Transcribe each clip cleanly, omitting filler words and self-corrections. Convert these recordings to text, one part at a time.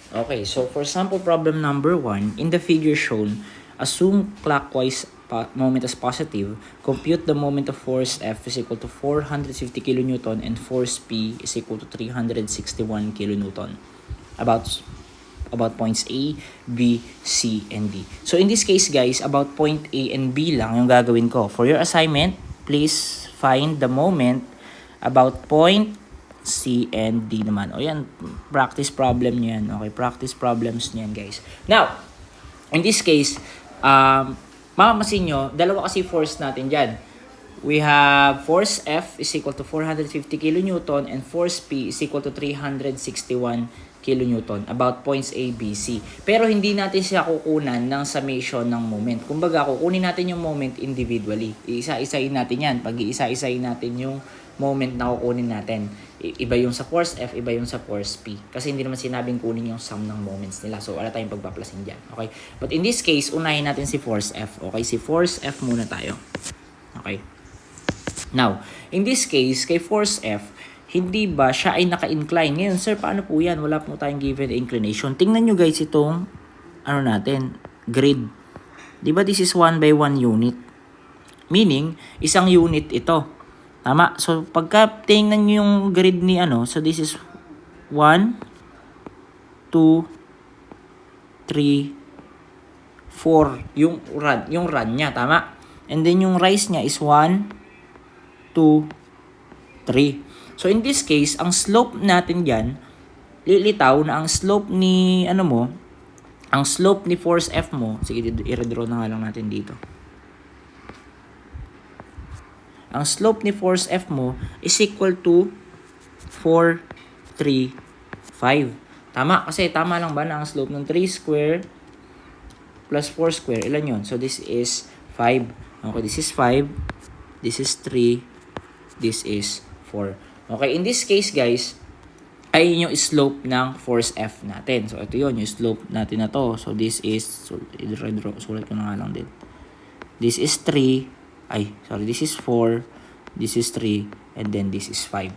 Okay, so for sample problem number 1, in the figure shown, assume clockwise moment as positive, compute the moment of force F is equal to 450 kilonewton and force P is equal to 361 kilonewton. About points A, B, C, and D. So in this case guys, about point A and B lang yung gagawin ko. For your assignment, please find the moment about point C and D naman. O yan, practice problem nyo yan. Okay, practice problems nyo yan guys. Now, in this case, mamasin nyo, dalawa kasi force natin dyan. We have force F is equal to 450 kilonewton and force P is equal to 361 kilonewton about points A, B, C. Pero hindi natin siya kukunan ng summation ng moment. Kumbaga, kukunin natin yung moment individually. Iisa-isahin natin yan. Pag iisa-isahin natin yung moment na kukunin natin. Iba yung sa force F, iba yung sa force P. Kasi hindi naman sinabing kunin yung sum ng moments nila. So, wala tayong pagpaplasin dyan. Okay? But in this case, unahin natin si force F. Okay? Si force F muna tayo. Okay? Now, in this case, kay force F, hindi ba siya ay naka-incline? Ngayon, sir, paano po yan? Wala po tayong given inclination. Tingnan nyo guys itong, grid. Diba this is 1 by 1 unit? Meaning, isang unit ito. Tama? So, pagka tingnan nyo yung grid ni so this is 1, 2, 3, 4. Yung run niya, tama? And then yung rise niya is 1, 2, 3. So, in this case, ang slope natin dyan, lilitaw na ang slope ni, ang slope ni force F mo, sige, i-redraw na nga lang natin dito. Ang slope ni force F mo is equal to 4, 3, 5. Tama? Kasi tama lang ba na ang slope ng 3 square plus 4 square, ilan yun? So, this is 5. Okay, this is 5. This is 3. This is 4. Okay, in this case guys, ay yung slope ng force F natin. So, ito yun, yung slope natin na to. So, this is, sulat ko na nga lang din. This is 3, this is 4, this is 3, and then this is 5.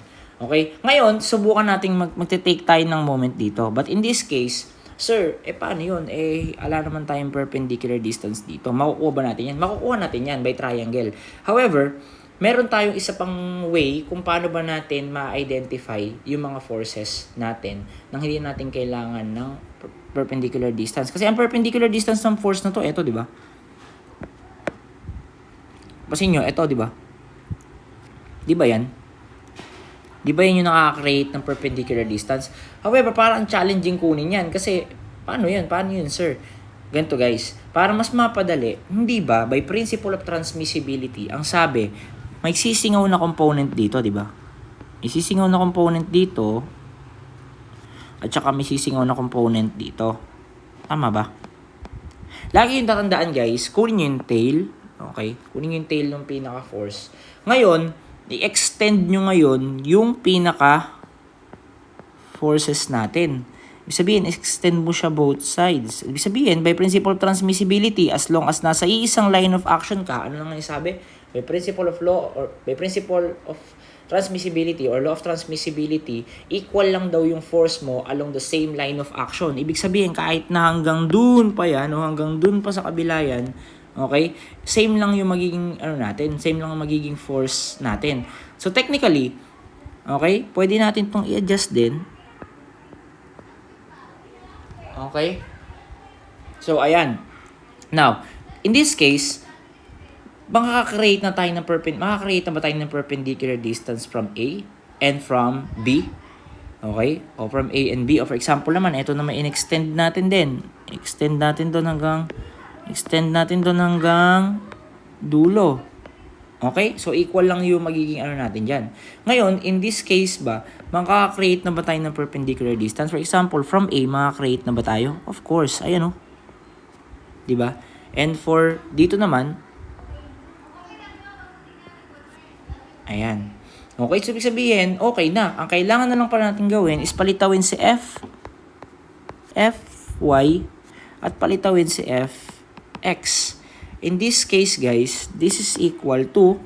Okay, ngayon, subukan natin magte-take tayo ng moment dito. But in this case, sir, paano yun? Ala naman tayong perpendicular distance dito. Makukuha ba natin yan? Makukuha natin yan by triangle. However, meron tayong isa pang way kung paano ba natin ma-identify yung mga forces natin nang hindi natin kailangan ng perpendicular distance. Kasi ang perpendicular distance ng force na to, eto, di ba? Pasin nyo, eto, di ba? Di ba yan? Di ba yan yung nakaka-create ng perpendicular distance? However, parang challenging kunin yan kasi paano yan? Paano yun, sir? Ganito guys, para mas mapadali, hindi ba, by principle of transmissibility, ang sabi, may sisingaw na component dito, di ba? May sisingaw na component dito, at saka may sisingaw na component dito. Tama ba? Lagi yung tatandaan guys, kunin nyo yung tail, okay? Kunin nyo yung tail ng pinaka-force. Ngayon, i-extend nyo ngayon yung pinaka-forces natin. Ibig sabihin, extend mo siya both sides. Ibig sabihin, by principle of transmissibility, as long as nasa iisang line of action ka, ano lang sabi? By principle of transmissibility or law of transmissibility, equal lang daw yung force mo along the same line of action. Ibig sabihin, kahit na hanggang dun pa yan, o hanggang dun pa sa kabila yan, okay, same lang yung magiging, same lang yung magiging force natin. So, technically, okay, pwede natin itong i-adjust din. Okay? So, ayan. Now, in this case, makaka-create na ba tayo ng perpendicular distance from A and from B? Okay? O from A and B. O for example naman, ito naman in-extend natin din. Extend natin doon hanggang dulo. Okay? So, equal lang yung magiging natin dyan. Ngayon, in this case ba, makaka-create na ba tayo ng perpendicular distance? For example, from A, makaka-create na ba tayo? Of course. Ayan o. Diba? And for dito naman, ayan. Okay, so ibig sabihin, okay na. Ang kailangan na lang pala natin gawin is palitawin si Fy, at palitawin si Fx. In this case, guys, this is equal to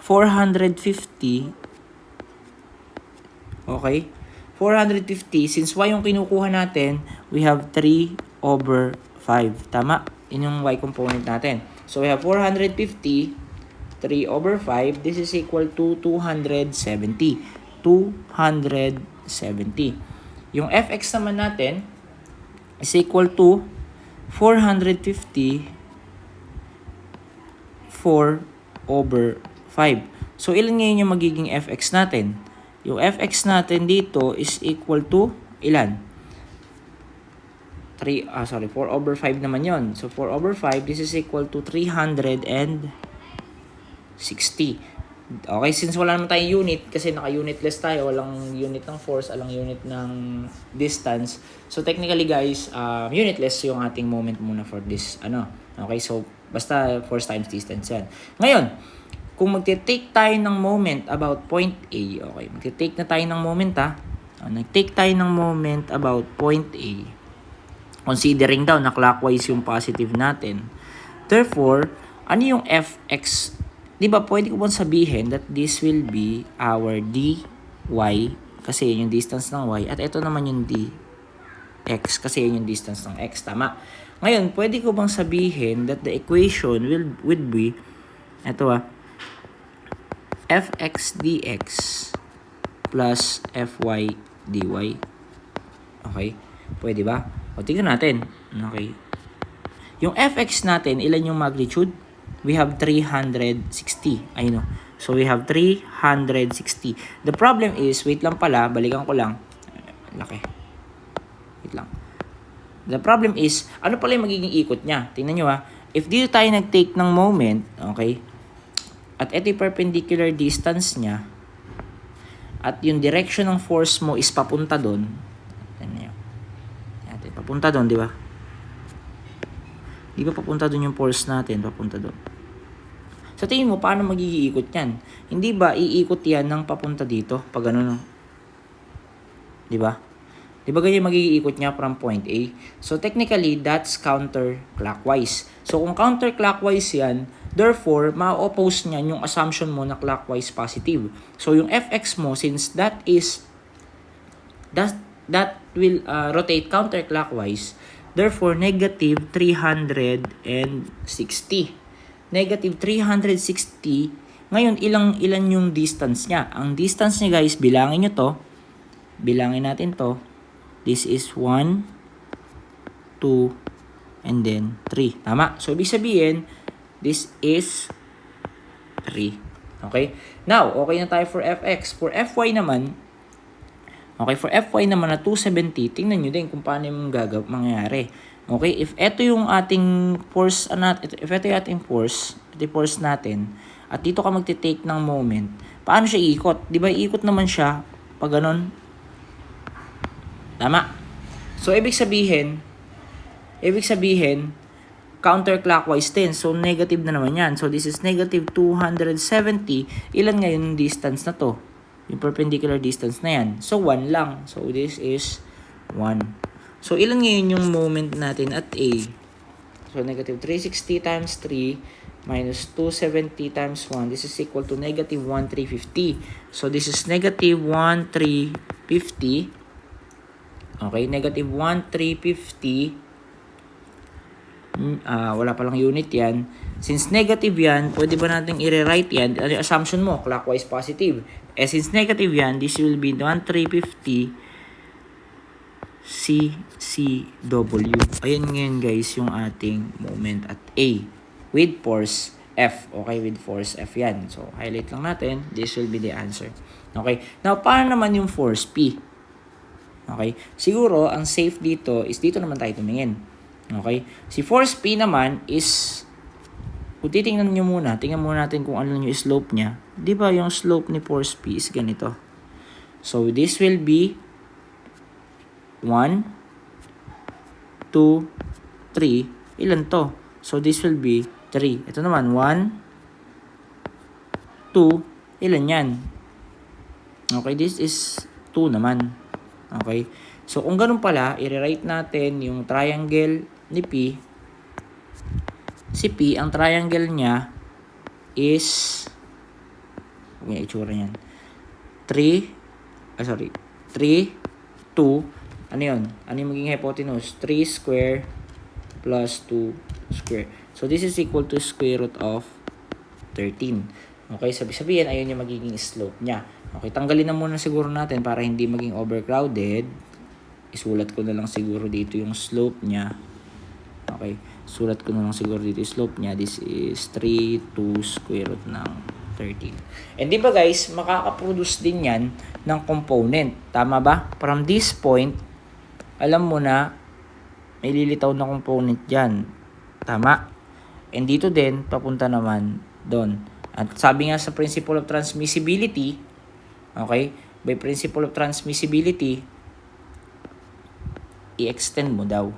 450. Okay? 450, since y yung kinukuha natin, we have 3 over 5. Tama? Yun yung y component natin. So, we have 450, 3 over 5. This is equal to 270. 270. Yung fx naman natin is equal to 450 4 over 5. So, ilan ngayon yung magiging fx natin? Yung fx natin dito is equal to ilan? 4 over 5 naman yon. So, 4 over 5, this is equal to 360. Okay, since wala naman tayong unit, kasi naka-unitless tayo, walang unit ng force, walang unit ng distance. So, technically guys, unitless yung ating moment muna for this, Okay, so, basta force times distance yan. Ngayon, kung magte-take tayo ng moment about point A, okay, magte-take na tayo ng moment nag-take tayo ng moment about point A, considering daw na clockwise yung positive natin. Therefore, ano yung fx? Diba, pwede ko bang sabihin that this will be our dy, kasi yun yung distance ng y, at ito naman yung dx, kasi yun yung distance ng x, tama? Ngayon, pwede ko bang sabihin that the equation will be, fx dx plus fy dy. Okay? Pwede ba? O, tingnan natin. Okay. Yung fx natin, ilan yung magnitude? We have 360. Ayun o. So, we have 360. The problem is, wait lang pala, balikan ko lang. Laki. Wait lang. The problem is, ano pala yung magiging ikot niya? Tingnan nyo If dito tayo nag-take ng moment, okay, at ito yung perpendicular distance niya, at yung direction ng force mo is papunta doon. Papunta doon, di ba? Di ba papunta doon yung force natin? Papunta doon. Sa tingin mo, paano mag-iikot yan? Hindi ba iikot yan ng papunta dito? Pag ano, di ba? Di ba ganyan mag-iikot niya from point A? So, technically, that's counterclockwise. So, kung counterclockwise yan, therefore, ma-oppose niyan yung assumption mo na clockwise positive. So, yung fx mo, since that will rotate counterclockwise, therefore, negative 360. Negative 360. Ngayon, ilan yung distance niya? Ang distance niya, guys, bilangin nyo to. Bilangin natin to. This is 1, 2, and then 3. Tama? So, ibig sabihin, this is 3. Okay? Now, okay na tayo for fx. For fy naman, na 270, tingnan nyo din kung paano yung mangyayari. Okay? If ito yung ating force, if ito yung ating force, ito yung force natin, at dito ka magte-take ng moment, paano siya iikot? Di ba iikot naman siya pag ganun? Tama? So, ibig sabihin, counterclockwise din. So, negative na naman yan. So, this is negative 270. Ilan ngayon yung distance na to? Yung perpendicular distance na yan. So, 1 lang. So, this is 1. So, ilan ngayon yung moment natin at A? So, negative 360 times 3 minus 270 times 1. This is equal to negative 1,350. So, this is negative 1,350. Okay, negative 1,350. Wala palang unit yan. Since negative yan, pwede ba natin i-rewrite yan? Ano yung assumption mo? Clockwise positive. Since negative yan, this will be 1,350 CCW. Ayan ngayon guys, yung ating moment at A with force F. Okay, with force F yan. So, highlight lang natin. This will be the answer. Okay, now paano naman yung force P? Okay, siguro ang safe dito is dito naman tayo tumingin. Okay, si force P naman is, kung titingnan nyo muna, tingnan muna natin kung ano yung slope niya. Di ba yung slope ni force P is ganito? So, this will be 1, 2, 3. Ilan to? So, this will be 3. Ito naman, 1, 2. Ilan yan? Okay, this is 2 naman. Okay. So, kung ganun pala, i-rewrite natin yung triangle ni P. Si P, ang triangle niya is, may itsura niyan. 3, 2, ano yun? Ano yung magiging hypotenuse? 3 square plus 2 square. So, this is equal to square root of 13. Okay, sabihin, ayun yung magiging slope niya. Okay, tanggalin na muna siguro natin para hindi maging overcrowded. Isulat ko na lang siguro dito yung slope niya. Okay, sulat ko na lang siguro dito yung slope niya. This is 3 to square root ng 13. And di ba guys, makaka-produce din yan ng component. Tama ba? From this point, alam mo na may lilitaw na component dyan. Tama? And dito din, papunta naman doon. At sabi nga sa principle of transmissibility, okay, by principle of transmissibility, i-extend mo daw.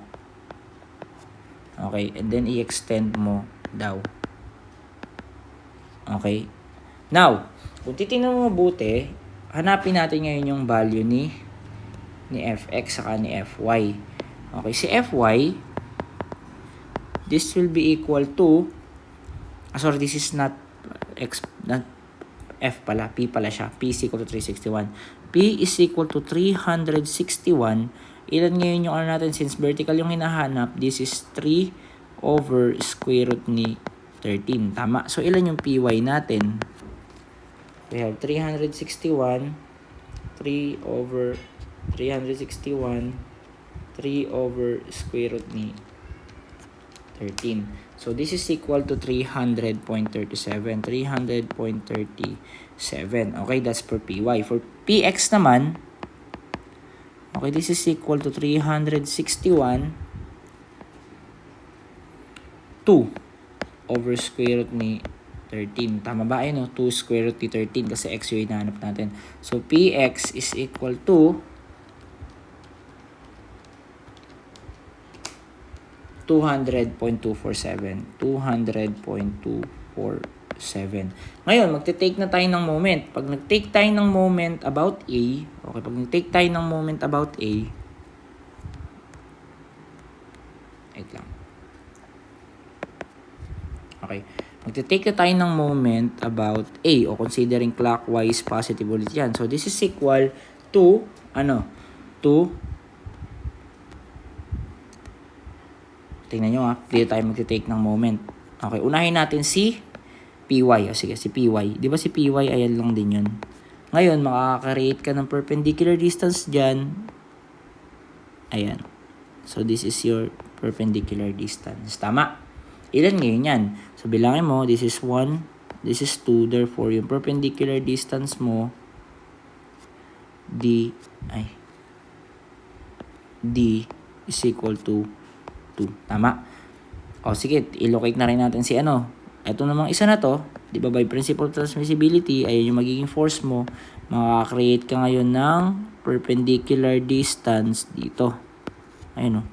Okay, and then i-extend mo daw. Okay. Now, kung titingnan mo mabuti, hanapin natin ngayon yung value ni fx saka ni fy. Okay, si fy, this will be equal to, this is not f pala, p pala siya. P is equal to 361. P is equal to 361. Ilan ngayon yung natin? Since vertical yung hinahanap, this is 3 over square root ni 13. Tama. So, ilan yung py natin? We have 361, 3 over 361, 3 over square root ni 13. So, this is equal to 300.37. 300.37. Okay, that's for py. For px naman, okay, this is equal to 361, 2 over square root ni 13. Tama ba? Ayun, 2 square root ni 13 kasi x yung hinahanap natin. So, px is equal to 200.247. 200.247. Ngayon, magte-take na tayo ng moment. Pag nag-take tayo ng moment about A, okay, pag nag-take tayo ng moment about A, wait lang. Okay. Magte-take na tayo ng moment about A o considering clockwise positive ulit yan. So, this is equal to, to, tingnan nyo dito tayo magte-take ng moment. Okay, unahin natin si PY. O sige, si PY. Di ba si PY, ayan lang din yun. Ngayon, makaka-create ka ng perpendicular distance dyan. Ayan. So, this is your perpendicular distance. Tama? Ilan ngayon yan? So, bilangin mo, this is 1, this is 2. Therefore, yung perpendicular distance mo, D is equal to 2. Tama? O, sige, ilocate na rin natin si Ito namang isa na to, di ba by principle of transmissibility, ayun yung magiging force mo, makaka-create ka ngayon ng perpendicular distance dito. Ayun o.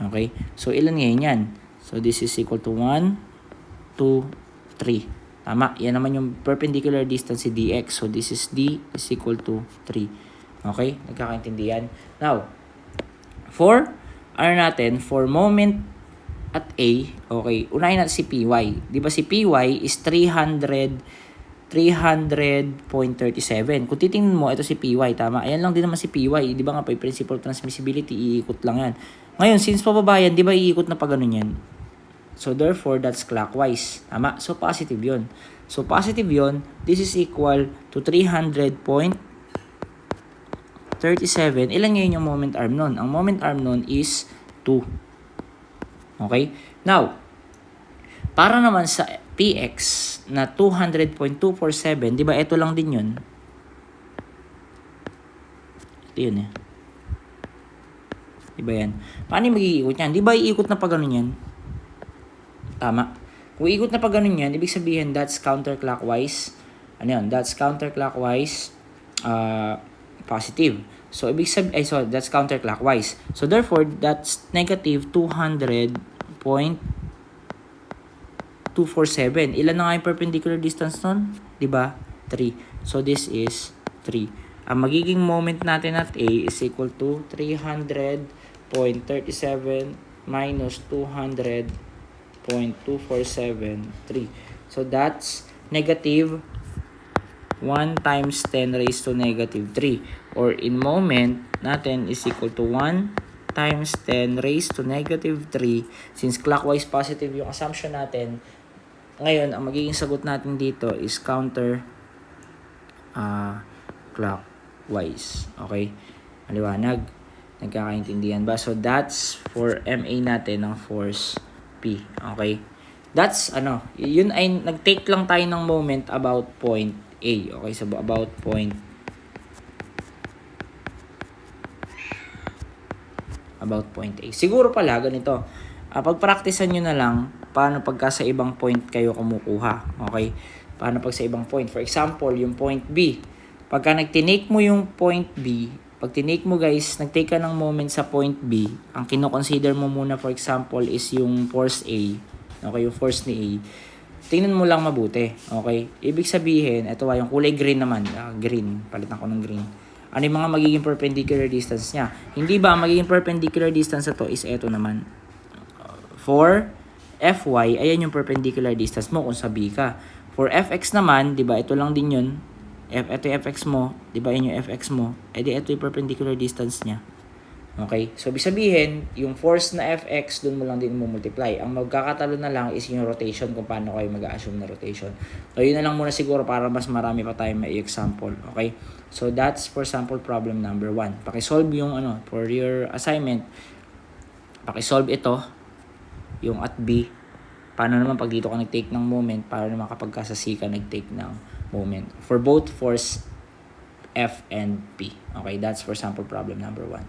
Okay? So, ilan ngayon yan? So, this is equal to 1, 2, 3. Tama? Yan naman yung perpendicular distance si dx. So, this is d is equal to 3. Okay? Nagkakaintindihan? Now, for moment at A, okay, unahin natin si PY. Di ba si PY is 300.37. Kung titingnan mo, ito si PY, tama? Ayan lang din naman si PY. Di ba nga, by principle of transmissibility, iikot lang yan. Ngayon, since pababa yan, di ba iikot na pa ganun yan? So, therefore, that's clockwise. Tama? So, positive yun. So, positive yun. This is equal to 300.37. Ilan ngayon yung moment arm nun? Ang moment arm nun is 2. Okay? Now, para naman sa PX na 200.247, di ba ito lang din yun? Ito yun eh. Di ba yan? Paano yung mag-iikot yan? Di ba iikot na pa ganun yan? Tama. Kung iikot na pa ganun yan, ibig sabihin that's counterclockwise. Ano yun? That's counterclockwise positive. So, ibig sabihin, that's counterclockwise. So, therefore, that's negative 200.247. Ilan na nga yung perpendicular distance nun? Diba? 3. So, this is 3. Ang magiging moment natin at A is equal to 300.37 minus 200.247, 3. So, that's negative 1 times 10 raised to negative 3. Or in moment natin is equal to 1 times 10 raised to negative 3. Since clockwise positive yung assumption natin, ngayon, ang magiging sagot natin dito is counter clockwise. Okay? Maliwanag? Nagkakaintindihan ba? So, that's for MA natin ng force P. Okay? That's, yun ay, nag-take lang tayo ng moment about point A. Okay? So, about point A. Siguro pala, ganito. Pag-practicean nyo na lang, paano pagka sa ibang point kayo kumukuha. Okay? Paano pag sa ibang point? For example, yung point B. Pagka nag-tinake mo yung point B, pag tinake mo guys, nag-take ka ng moment sa point B, ang kino-consider mo muna for example is yung force A. Okay, yung force ni A. Tingnan mo lang mabuti. Okay? Ibig sabihin, ito yung kulay green naman. Green. Palitan ko ng green. Ano yung mga magiging perpendicular distance niya? Hindi ba ang magiging perpendicular distance na to is ito naman. For Fy, ayan yung perpendicular distance mo kung sabi ka. For Fx naman, di ba, ito lang din yun. Ito yung Fx mo, di ba, yun yung Fx mo. Edi ito yung perpendicular distance niya. Okay? So, ibig sabihin, yung force na Fx, dun mo lang din mo-multiply. Ang magkakatalo na lang is yung rotation, kung paano kayo mag-assume na rotation. So, yun na lang muna siguro para mas marami pa tayong may example. Okay? So, that's for sample problem number 1. Pakisolve yung, for your assignment, pakisolve ito, yung at B. Paano naman pag dito ka nag-take ng moment, paano naman kapag ka sa C ka nag-take ng moment. For both force F and P. Okay, that's for sample problem number 1.